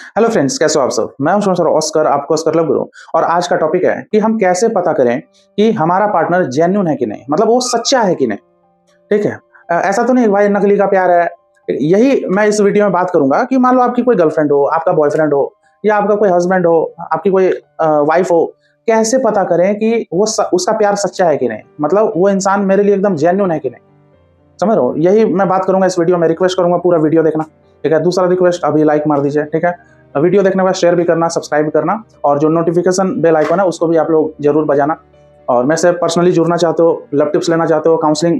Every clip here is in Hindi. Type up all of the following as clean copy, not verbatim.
हेलो फ्रेंड्स, कैसे हो आप सब। मैं हूं सर ऑस्कर, आपको ऑस्कर लव गुरु। और आज का टॉपिक है कि हम कैसे पता करें कि हमारा पार्टनर जेन्युइन है कि नहीं, मतलब वो सच्चा है कि नहीं। ठीक है। ऐसा तो नहीं भाई नकली का प्यार है। यही मैं इस वीडियो में बात करूंगा कि मान लो आपकी कोई गर्लफ्रेंड हो, आपका बॉयफ्रेंड हो, या आपका कोई हस्बैंड हो, आपकी कोई वाइफ हो। कैसे पता करें कि उसका प्यार सच्चा है कि नहीं, मतलब वो इंसान मेरे लिए एकदम जेन्युइन है कि नहीं। समझ रहे हो, यही मैं बात करूंगा इस वीडियो में। रिक्वेस्ट करूंगा पूरा वीडियो देखना। ठीक है। दूसरा रिक्वेस्ट, अभी लाइक मार दीजिए। ठीक है। वीडियो देखने के बाद शेयर भी करना, सब्सक्राइब भी करना, और जो नोटिफिकेशन बेल आइकन है उसको भी आप लोग जरूर बजाना। और मेरे से पर्सनली जुड़ना चाहते हो, लव टिप्स लेना चाहते हो, काउंसलिंग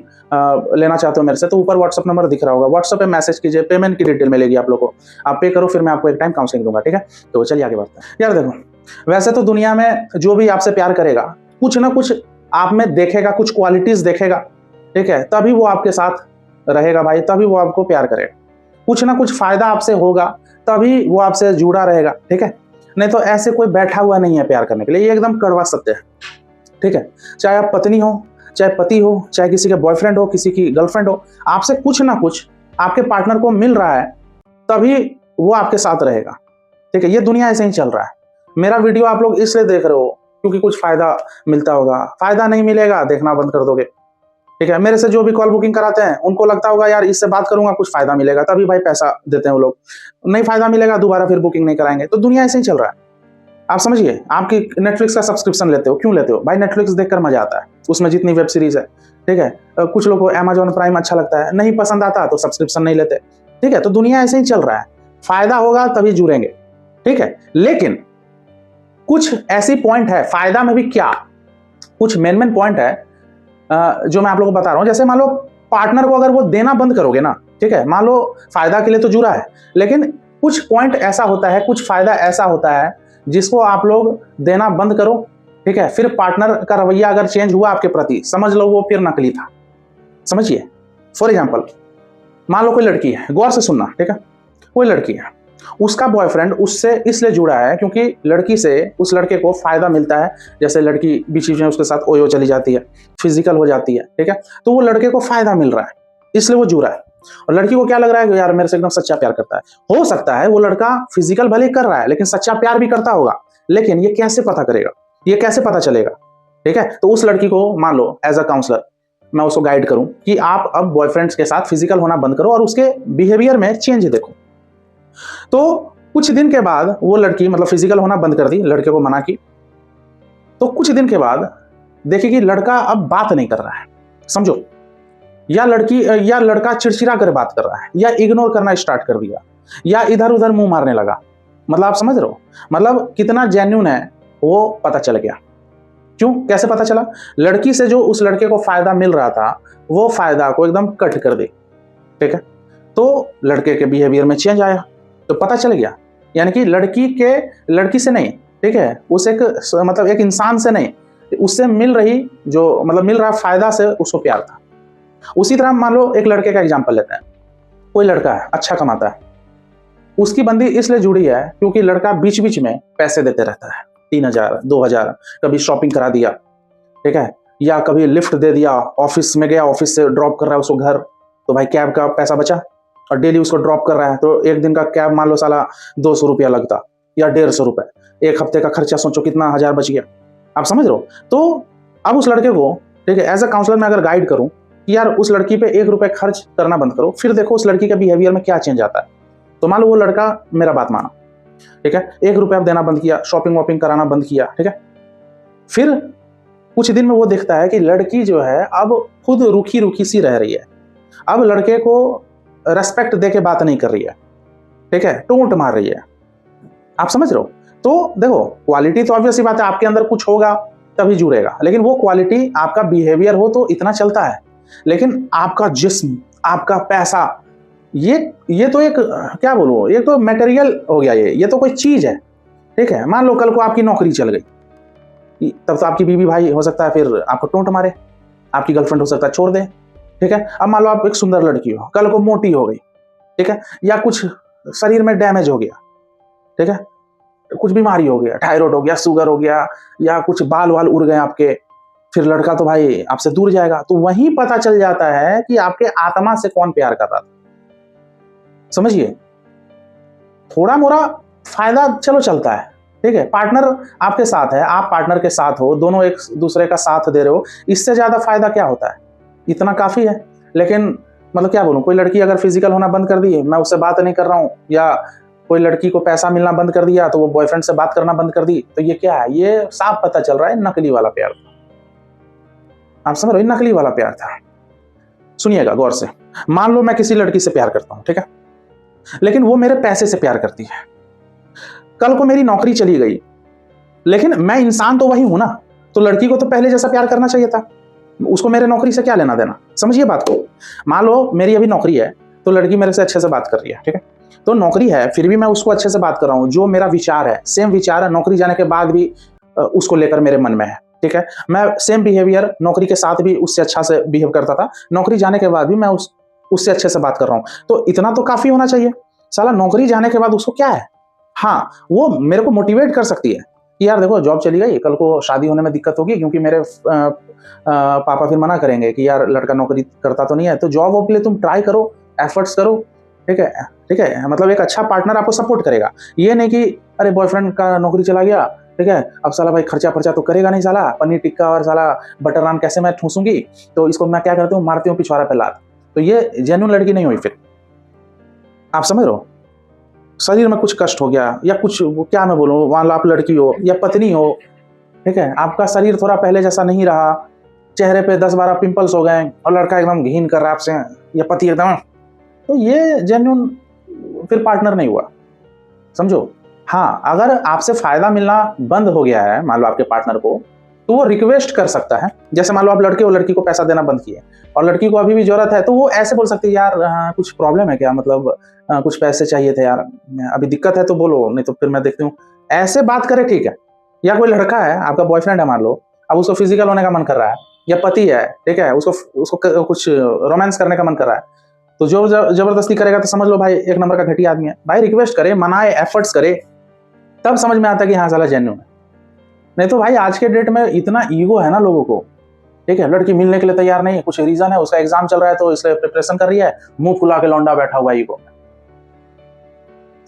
लेना चाहते हो मेरे से, तो ऊपर व्हाट्सअप नंबर दिख रहा होगा, व्हाट्सअप पे मैसेज कीजिए। पेमेंट की डिटेल मिलेगी आप लोग को, आप पे करो, फिर मैं आपको एक टाइम काउंसलिंग दूंगा। ठीक है। तो चलिए आगे बढ़ते हैं। यार देखो, वैसे तो दुनिया में जो भी आपसे प्यार करेगा, कुछ ना कुछ आप में देखेगा, कुछ क्वालिटीज देखेगा। ठीक है। तभी वो आपके साथ रहेगा भाई, तभी वो आपको प्यार करेगा। कुछ ना कुछ फायदा आपसे होगा, तभी वो आपसे जुड़ा रहेगा। ठीक है। नहीं तो ऐसे कोई बैठा हुआ नहीं है प्यार करने के लिए, ये एकदम कड़वा सत्य है। ठीक है। चाहे आप पत्नी हो, चाहे पति हो, चाहे किसी के बॉयफ्रेंड हो, किसी की गर्लफ्रेंड हो, आपसे कुछ ना कुछ आपके पार्टनर को मिल रहा है, तभी वो आपके साथ रहेगा। ठीक है। ये दुनिया ऐसे ही चल रहा है। मेरा वीडियो आप लोग इसलिए देख रहे हो क्योंकि कुछ फायदा मिलता होगा। फायदा नहीं मिलेगा, देखना बंद कर दोगे। ठीक है। मेरे से जो भी कॉल बुकिंग कराते हैं उनको लगता होगा यार इससे बात करूंगा कुछ फायदा मिलेगा, तभी भाई पैसा देते हैं वो लोग। नहीं फायदा मिलेगा, दोबारा फिर बुकिंग नहीं कराएंगे। तो दुनिया ऐसे ही चल रहा है। आप समझिए, आपकी नेटफ्लिक्स का सब्सक्रिप्शन लेते हो, क्यों लेते हो भाई? नेटफ्लिक्स देखकर मजा आता है, उसमें जितनी वेब सीरीज है। ठीक है। कुछ लोग को अमेजॉन प्राइम अच्छा लगता है, नहीं पसंद आता तो सब्सक्रिप्शन नहीं लेते। ठीक है। तो दुनिया ऐसे ही चल रहा है। फायदा होगा तभी जुड़ेंगे। ठीक है। लेकिन कुछ ऐसी पॉइंट है फायदा में भी, क्या कुछ मेन पॉइंट है जो मैं आप लोगों को बता रहा हूं। जैसे मान लो पार्टनर को अगर वो देना बंद करोगे ना, ठीक है, मान लो फायदा के लिए तो जुड़ा है, लेकिन कुछ पॉइंट ऐसा होता है, कुछ फायदा ऐसा होता है जिसको आप लोग देना बंद करो। ठीक है। फिर पार्टनर का रवैया अगर चेंज हुआ आपके प्रति, समझ लो वो फिर नकली था। समझिए। फॉर एग्जाम्पल, मान लो कोई लड़की है, गौर से सुनना। ठीक है। कोई लड़की है, उसका बॉयफ्रेंड उससे इसलिए जुड़ा है क्योंकि लड़की से उस लड़के को फायदा मिलता है। जैसे लड़की बीच बीच में उसके साथ ओयो चली जाती है, फिजिकल हो जाती है। ठीक है। तो वो लड़के को फायदा मिल रहा है, इसलिए वो जुड़ा है। और लड़की को क्या लग रहा है कि यार मेरे से एकदम सच्चा प्यार करता है। हो सकता है वो लड़का फिजिकल भले कर रहा है लेकिन सच्चा प्यार भी करता होगा। लेकिन ये कैसे पता करेगा, ये कैसे पता चलेगा? ठीक है। तो उस लड़की को मान लो एज अ काउंसलर मैं उसको गाइड करूं कि आप अब बॉयफ्रेंड्स के साथ फिजिकल होना बंद करो और उसके बिहेवियर में चेंज देखो। तो कुछ दिन के बाद वो लड़की मतलब फिजिकल होना बंद कर दी, लड़के को मना की। तो कुछ दिन के बाद देखिए कि लड़का अब बात नहीं कर रहा है, समझो, या लड़की या लड़का चिड़चिड़ा कर बात कर रहा है, या इग्नोर करना स्टार्ट कर दिया, या इधर उधर मुंह मारने लगा। मतलब आप समझ रहे हो, मतलब कितना जेन्युइन है वो पता चल गया। क्यों, कैसे पता चला? लड़की से जो उस लड़के को फायदा मिल रहा था, वो फायदा को एकदम कट कर दे। ठीक है। तो लड़के के बिहेवियर में चेंज आया, तो पता चल गया। यानी कि लड़की से नहीं, ठीक है, उस एक मतलब एक इंसान से नहीं, उससे मिल रही जो मतलब मिल रहा फायदा से उसको प्यार था। उसी तरह मान लो एक लड़के का एग्जांपल लेते हैं। कोई लड़का है, अच्छा कमाता है, उसकी बंदी इसलिए जुड़ी है क्योंकि लड़का बीच बीच में पैसे देते रहता है, 3,000 2,000, कभी शॉपिंग करा दिया। ठीक है। या कभी लिफ्ट दे दिया, ऑफिस में गया, ऑफिस से ड्रॉप कर रहा है उसको घर, तो भाई कैब का पैसा बचा। और डेली उसको ड्रॉप कर रहा है, तो एक दिन का कैब मान लो साला 200 रुपया लगता, या 150 रुपए। एक हफ्ते का खर्चा सोचो कितना हजार बच गया। आप समझ रहे हो? तो अब उस लड़के को, ठीक है, एज अ काउंसलर मैं अगर गाइड करूं कि यार उस लड़की पे 1 रुपए खर्च करना बंद करो, फिर देखो उस लड़की के बिहेवियर में क्या चेंज आता है। तो मान लो वो लड़का मेरा बात माना, ठीक है, 1 रुपया देना बंद किया, शॉपिंग वॉपिंग कराना बंद किया। ठीक है। फिर कुछ दिन में वो देखता है कि लड़की जो है अब खुद रूखी रूखी सी रह रही है, अब लड़के को रेस्पेक्ट दे के बात नहीं कर रही है। ठीक है। टोंट मार रही है। आप समझ रहे हो? तो देखो, क्वालिटी तो ऑब्वियस ही बात है, आपके अंदर कुछ होगा तभी जुड़ेगा, लेकिन वो क्वालिटी आपका बिहेवियर हो तो इतना चलता है। लेकिन आपका जिस्म, आपका पैसा, ये तो एक क्या बोलूं, ये तो मटेरियल हो गया, ये तो कोई चीज है। ठीक है। मान लो कल को आपकी नौकरी चल गई, तब तो आपकी बीवी भाई हो सकता है फिर आपको टोंट मारे, आपकी गर्लफ्रेंड हो सकता है छोड़ दे। ठीक है। अब मान लो आप एक सुंदर लड़की हो, कल को मोटी हो गई, ठीक है, या कुछ शरीर में डैमेज हो गया, ठीक है, कुछ बीमारी हो गया, थायराइड हो गया, शुगर हो गया, या कुछ बाल वाल उड़ गए आपके, फिर लड़का तो भाई आपसे दूर जाएगा। तो वहीं पता चल जाता है कि आपके आत्मा से कौन प्यार कर रहा था। समझिए, थोड़ा मोड़ा फायदा चलो चलता है, ठीक है, पार्टनर आपके साथ है, आप पार्टनर के साथ हो, दोनों एक दूसरे का साथ दे रहे हो, इससे ज्यादा फायदा क्या होता है? इतना काफी है। लेकिन मतलब क्या बोलूं, कोई लड़की अगर फिजिकल होना बंद कर दी, मैं उससे बात नहीं कर रहा हूं, या कोई लड़की को पैसा मिलना बंद कर दिया तो वो बॉयफ्रेंड से बात करना बंद कर दी, तो ये क्या है? ये साफ पता चल रहा है नकली वाला प्यार था। आप समझ रहे हो, नकली वाला प्यार था। सुनिएगा गौर से, मान लो मैं किसी लड़की से प्यार करता हूं, ठीक है, लेकिन वो मेरे पैसे से प्यार करती है। कल को मेरी नौकरी चली गई, लेकिन मैं इंसान तो वही हूं ना, तो लड़की को तो पहले जैसा प्यार करना चाहिए था, उसको मेरे नौकरी से क्या लेना देना? समझिए बात को। मान लो मेरी अभी नौकरी है, तो लड़की मेरे से अच्छे से बात कर रही है, ठीक है, तो नौकरी है फिर भी मैं उसको अच्छे से बात कर रहा हूं, जो मेरा विचार है सेम विचार है नौकरी जाने के बाद भी उसको लेकर मेरे मन में है, ठीक है, मैं सेम बिहेवियर नौकरी के साथ भी उससे अच्छा से बिहेव करता था, नौकरी जाने के बाद भी मैं उससे अच्छे से बात कर रहा हूं, तो इतना तो काफी होना चाहिए। साला नौकरी जाने के बाद उसको क्या है? हाँ, वो मेरे को मोटिवेट कर सकती है कि यार देखो जॉब चली गई, कल को शादी होने में दिक्कत होगी, क्योंकि मेरे पापा फिर मना करेंगे कि यार लड़का नौकरी करता तो नहीं है, तो जॉब वॉब के लिए तुम ट्राई करो, एफर्ट्स करो, ठीक है, ठीक है, मतलब एक अच्छा पार्टनर आपको सपोर्ट करेगा। ये नहीं कि अरे बॉयफ्रेंड का नौकरी चला गया, ठीक है, अब साला भाई खर्चा फर्चा तो करेगा नहीं, साला पनीर टिक्का और साला बटर नान कैसे मैं ठूसूंगी, तो इसको मैं क्या करती हूँ, मारती हूँ पिछवाड़ा पे लात। तो ये जेन्युइन लड़की नहीं हुई फिर। आप समझ रहे हो, शरीर में कुछ कष्ट हो गया या कुछ, क्या मैं बोलूँ, मान लो आप लड़की हो या पत्नी हो, ठीक है, आपका शरीर थोड़ा पहले जैसा नहीं रहा, चेहरे पे 10-12 पिंपल्स हो गए और लड़का एकदम घिन कर रहा है आपसे, या पति एकदम, तो ये जेन्युइन फिर पार्टनर नहीं हुआ, समझो। हाँ, अगर आपसे फायदा मिलना बंद हो गया है मान लो आपके पार्टनर को, तो वो रिक्वेस्ट कर सकता है, जैसे मान लो आप लड़के हो, लड़की को पैसा देना बंद किए और लड़की को अभी भी जरूरत है, तो वो ऐसे बोल सकती है, यार कुछ प्रॉब्लम है क्या, मतलब कुछ पैसे चाहिए थे यार, अभी दिक्कत है तो बोलो, नहीं तो फिर मैं देखती हूँ, ऐसे बात करे, ठीक है। या कोई लड़का है, आपका बॉयफ्रेंड है मान लो, अब उसको फिजिकल होने का मन कर रहा है, या पति है, ठीक है, उसको कुछ रोमांस करने का मन कर रहा है, तो जो जबरदस्ती करेगा तो समझ लो भाई एक नंबर का घटिया आदमी है। भाई रिक्वेस्ट करे, मनाए, एफर्ट्स करे, तब समझ में आता है कि हाँ साला जेन्युइन है। नहीं तो भाई आज के डेट में इतना ईगो है ना लोगों को, ठीक है, लड़की मिलने के लिए तैयार नहीं है, कुछ रीजन है, उसका एग्जाम चल रहा है तो इसलिए प्रिपरेशन कर रही है, मुंह फुला के लौंडा बैठा हुआ ईगो में,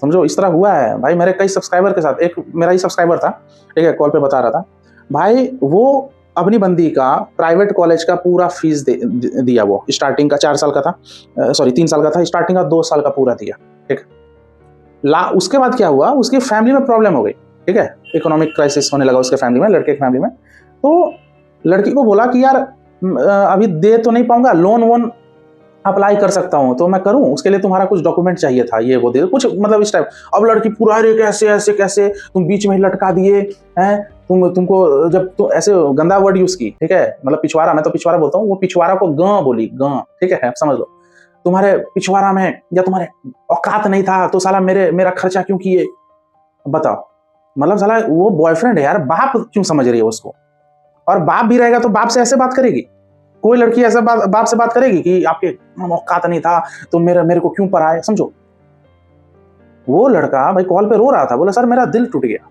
समझो। इस तरह हुआ है भाई मेरे कई सब्सक्राइबर के साथ। एक मेरा ही सब्सक्राइबर था, ठीक है, कॉल पे बता रहा था भाई, वो अपनी बंदी का प्राइवेट कॉलेज का पूरा फीस दिया, वो स्टार्टिंग का 4 साल का था, सॉरी 3 साल का था, स्टार्टिंग का 2 साल का पूरा दिया, ठीक है। उसके बाद क्या हुआ, उसकी फैमिली में प्रॉब्लम हो गई, ठीक है, इकोनॉमिक क्राइसिस होने लगा उसके फैमिली में, लड़के की फैमिली में, तो लड़की को बोला कि यार अभी दे तो नहीं पाऊंगा, लोन वोन अप्लाई कर सकता हूं तो मैं करूं, उसके लिए तुम्हारा कुछ डॉक्यूमेंट चाहिए था, ये वो दे कुछ, मतलब इस टाइप। अब लड़की पूरा, अरे कैसे ऐसे कैसे तुम बीच में ही लटका दिए हैं, तुमको जब तुम ऐसे गंदा वर्ड यूज की, ठीक है, मतलब पिछवाड़ा, मैं तो पिछवाड़ा बोलता हूँ, वो पिछवाड़ा को गां बोली, गां, ठीक है, समझ लो, तुम्हारे पिछवाड़ा में या तुम्हारे औकात नहीं था तो साला मेरा खर्चा क्यों किए, बताओ। मतलब साला वो बॉयफ्रेंड है यार, बाप क्यों समझ रही है उसको, और बाप भी रहेगा तो बाप से ऐसे बात करेगी? कोई लड़की ऐसा बाप से बात करेगी कि आपके औकात नहीं था तो मेरे को क्यों पढ़ाए, समझो। वो लड़का भाई कॉल पे रो रहा था, बोला सर मेरा दिल टूट गया,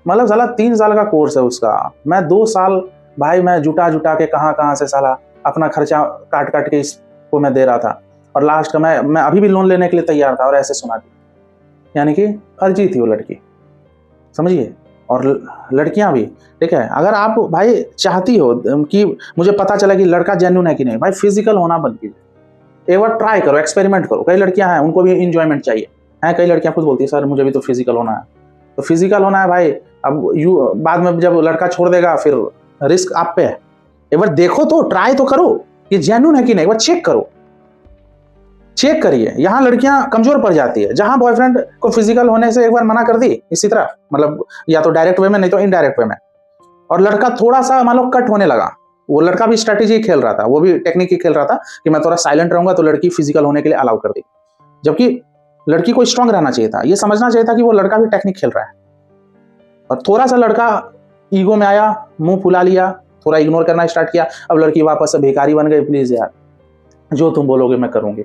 मतलब साला 3 साल का कोर्स है उसका, मैं 2 साल भाई मैं जुटा के कहां से साला अपना खर्चा काट के इसको मैं दे रहा था, और लास्ट का मैं अभी भी लोन लेने के लिए तैयार था, और ऐसे सुना दी, यानी कि फर्जी थी वो लड़की, समझिए। और लड़कियां भी, ठीक है, अगर आप भाई चाहती हो कि मुझे पता चला कि लड़का जेन्युइन है कि नहीं, भाई फिजिकल होना बंद कीजिए, एक बार ट्राई करो, एक्सपेरिमेंट करो। कई लड़कियां हैं उनको भी इंजॉयमेंट चाहिए है, कई लड़कियां खुद बोलती है सर मुझे भी तो फिजिकल होना है, तो फिजिकल होना है भाई, अब बाद में जब लड़का छोड़ देगा फिर रिस्क आप पे है। एक बार देखो तो, ट्राई तो करो कि जेन्युइन है कि नहीं, एक बार चेक करो, चेक करिए। यहाँ लड़कियां कमजोर पड़ जाती है, जहां बॉयफ्रेंड को फिजिकल होने से एक बार मना कर दी इसी तरह, मतलब या तो डायरेक्ट वे में नहीं तो इनडायरेक्ट वे में, और लड़का थोड़ा सा मान लो कट होने लगा, वो लड़का भी स्ट्रेटेजी खेल रहा था, वो भी टेक्निक ही खेल रहा था कि मैं थोड़ा साइलेंट रहूंगा तो लड़की फिजिकल होने के लिए अलाउ कर दी, जबकि लड़की को स्ट्रांग रहना चाहिए था, ये समझना चाहिए था कि वो लड़का भी टेक्निक खेल रहा है, और थोड़ा सा लड़का ईगो में आया, मुंह फुला लिया, थोड़ा इग्नोर करना स्टार्ट किया, अब लड़की वापस से भिखारी बन गई, प्लीज यार जो तुम बोलोगे मैं करूंगी,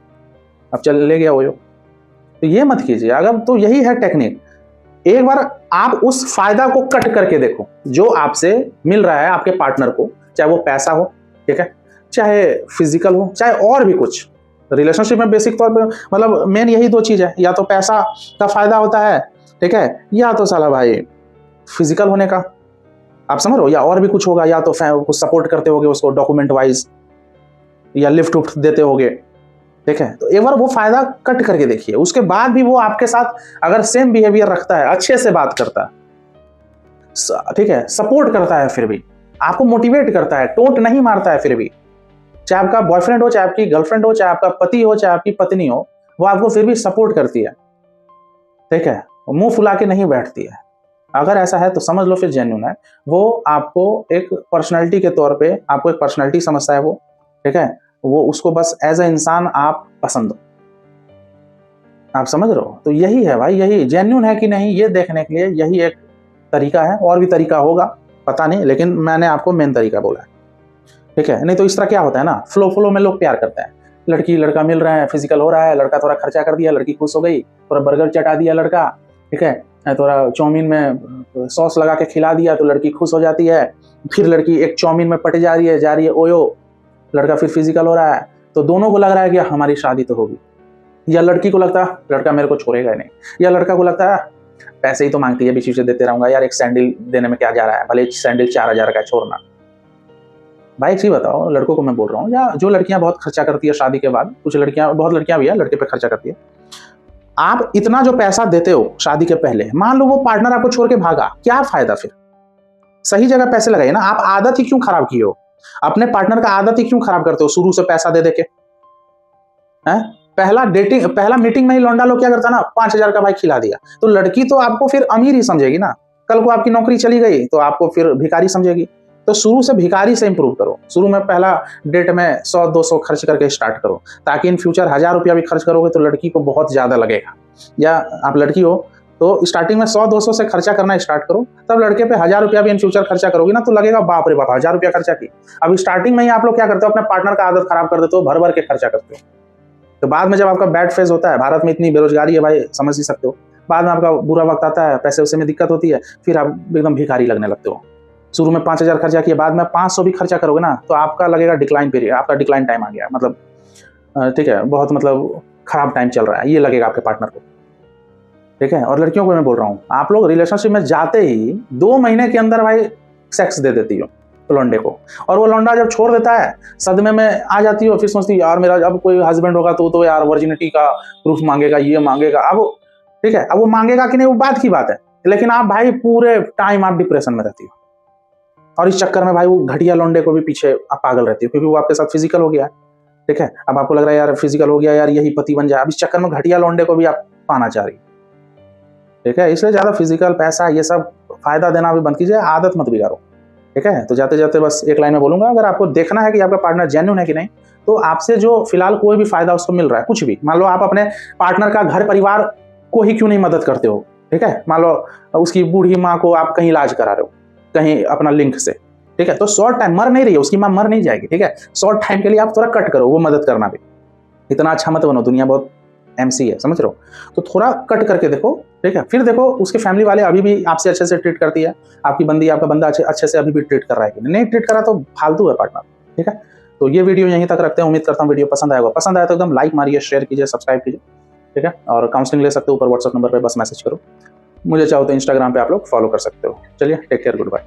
अब चल ले गया वो। तो ये मत कीजिए, अगर तो यही है टेक्निक, एक बार आप उस फायदा को कट करके देखो जो आपसे मिल रहा है आपके पार्टनर को, चाहे वो पैसा हो, ठीक है, चाहे फिजिकल हो, चाहे और भी कुछ। रिलेशनशिप में बेसिक तौर पे मतलब मेन यही 2 चीज है, या तो पैसा का फायदा होता है ठीक है, या तो साला भाई फिजिकल होने का, आप समझ रहे हो, या और भी कुछ होगा, या तो कुछ सपोर्ट करते होगे उसको डॉक्यूमेंट वाइज, या लिफ्ट उफ्ट देते होगे, ठीक है। तो एक बार वो फायदा कट करके देखिए, उसके बाद भी वो आपके साथ अगर सेम बिहेवियर रखता है, अच्छे से बात करता है, ठीक है, सपोर्ट करता है, फिर भी आपको मोटिवेट करता है, टोंट नहीं मारता है, फिर भी चाहे आपका बॉयफ्रेंड हो, चाहे आपकी गर्लफ्रेंड हो, चाहे आपका पति हो, चाहे आपकी पत्नी हो, वो आपको फिर भी सपोर्ट करती है, ठीक है, मुंह फुला के नहीं बैठती है, अगर ऐसा है तो समझ लो फिर जेन्युइन है। वो आपको एक पर्सनैलिटी के तौर पे, आपको एक पर्सनैलिटी समझता है वो, ठीक है, वो उसको बस एज ए इंसान आप पसंद हो, आप समझ रहे हो। तो यही है भाई, यही जेन्युइन है कि नहीं ये देखने के लिए यही एक तरीका है, और भी तरीका होगा पता नहीं, लेकिन मैंने आपको मेन तरीका बोला है, ठीक है। नहीं तो इस तरह क्या होता है ना, फ्लो फ्लो में लोग प्यार करते हैं, लड़की लड़का मिल रहे हैं, फिजिकल हो रहा है, लड़का थोड़ा खर्चा कर दिया, लड़की खुश हो गई, थोड़ा बर्गर चटा दिया लड़का, ठीक है, थोड़ा चाउमीन में सॉस लगा के खिला दिया तो लड़की खुश हो जाती है, फिर लड़की एक चाउमीन में पट जा रही है ओयो, लड़का फिर फिजिकल हो रहा है, तो दोनों को लग रहा है कि हमारी शादी तो होगी, या लड़की को लगता है लड़का मेरे को छोड़ेगा नहीं, या लड़का को लगता है पैसे ही तो मांगती है, बीच बीच देते रहूंगा यार, एक सैंडल देने में क्या जा रहा है, भले सैंडल 4,000 का छोड़ना। भाई एक बताओ, लड़कों को मैं बोल रहा हूँ, या जो लड़कियां बहुत खर्चा करती है शादी के बाद, कुछ लड़कियां, बहुत लड़कियां भी है लड़के पे खर्चा करती है, आप इतना जो पैसा देते हो शादी के पहले, मान लो वो पार्टनर आपको छोड़ के भागा, क्या फायदा फिर, सही जगह पैसे लगाइए ना। आप आदत ही क्यों खराब किए हो, अपने पार्टनर का आदत ही क्यों खराब करते हो शुरू से पैसा दे के, हैं? पहला मीटिंग में ही लौंडा लोग क्या करता ना, 5,000 का भाई खिला दिया, तो लड़की तो आपको फिर अमीर ही समझेगी ना, कल को आपकी नौकरी चली गई तो आपको फिर भिखारी समझेगी। तो शुरू से भिखारी से इंप्रूव करो, शुरू में पहला डेट में 100-200 खर्च करके स्टार्ट करो, ताकि इन फ्यूचर 1,000 रुपया भी खर्च करोगे तो लड़की को बहुत ज्यादा लगेगा। या आप लड़की हो तो स्टार्टिंग में 100-200 से खर्चा करना स्टार्ट करो, तब लड़के पे 1,000 रुपया भी इन फ्यूचर खर्चा करोगे ना तो लगेगा बाप रे बाप 1,000 रुपया खर्चा की। अब स्टार्टिंग में ही आप लोग क्या करते हो, अपने पार्टनर का आदत खराब कर देते हो, भर भर के खर्चा करते हो, तो बाद में जब आपका बैड फेज होता है, भारत में इतनी बेरोजगारी है भाई, समझ ही सकते हो, बाद में आपका बुरा वक्त आता है, पैसे वैसे में दिक्कत होती है, फिर आप एकदम भिखारी लगने लगते हो। शुरू में 5,000 खर्चा किया, बाद में 500 भी खर्चा करोगे ना तो आपका लगेगा डिक्लाइन पीरियड, आपका डिक्लाइन टाइम आ गया, मतलब ठीक है, बहुत मतलब खराब टाइम चल रहा है, ये लगेगा आपके पार्टनर को, ठीक है। और लड़कियों को मैं बोल रहा हूँ, आप लोग रिलेशनशिप में जाते ही 2 महीने के अंदर भाई सेक्स दे देती हो लौंडे को, और वो लौंडा जब छोड़ देता है सदमे में आ जाती हो, फिर सोचती यार मेरा अब कोई हस्बैंड होगा तो यार वर्जिनिटी का प्रूफ मांगेगा, ये मांगेगा, अब ठीक है, अब वो मांगेगा कि नहीं वो बात की बात है, लेकिन आप भाई पूरे टाइम आप डिप्रेशन में रहती हो, और इस चक्कर में भाई वो घटिया लौंडे को भी पीछे आप पागल रहती हो, क्योंकि वो आपके साथ फिजिकल हो गया है, ठीक है। अब आपको लग रहा है यार फिजिकल हो गया यार यही पति बन जाए, अब इस चक्कर में घटिया लौंडे को भी आप पाना चाह रही, ठीक है। इसलिए ज्यादा फिजिकल पैसा ये सब फायदा देना भी बंद कीजिए, आदत मत बिगाड़ो, ठीक है। तो जाते जाते बस एक लाइन में बोलूंगा, अगर आपको देखना है कि आपका पार्टनर जेन्युइन है कि नहीं, तो आपसे जो फिलहाल कोई भी फायदा उसको मिल रहा है, कुछ भी, मान लो आप अपने पार्टनर का घर परिवार को ही क्यों नहीं मदद करते हो, ठीक है, मान लो उसकी बूढ़ी माँ को आप कहीं इलाज करा रहे हो कहीं अपना लिंक से, ठीक है, तो शॉर्ट टाइम, मर नहीं रही है उसकी माँ, मर नहीं जाएगी, ठीक है, शॉर्ट टाइम के लिए आप थोड़ा कट करो वो मदद करना भी, इतना अच्छा मत बनो, दुनिया बहुत MC है, समझ रहे हो, तो थोड़ा कट करके देखो, ठीक है। फिर देखो उसके फैमिली वाले अभी भी आपसे अच्छे से ट्रीट करती है, आपकी बंदी आपका बंदा अच्छे से अभी भी ट्रीट कर रहा है कि नहीं ट्रीट कर रहा तो फालतू है पार्टनर, ठीक है। तो ये वीडियो यहीं तक रखते हैं, उम्मीद करता हूँ वीडियो पसंद आएगा, पसंद आया तो एकदम लाइक मारिए, शेयर कीजिए, सब्सक्राइब कीजिए, ठीक है। और काउंसलिंग ले सकते हो ऊपर व्हाट्सएप नंबर पर, बस मैसेज करो, मुझे चाहो तो इंस्टाग्राम पे आप लोग फॉलो कर सकते हो। चलिए टेक केयर, गुड बाय।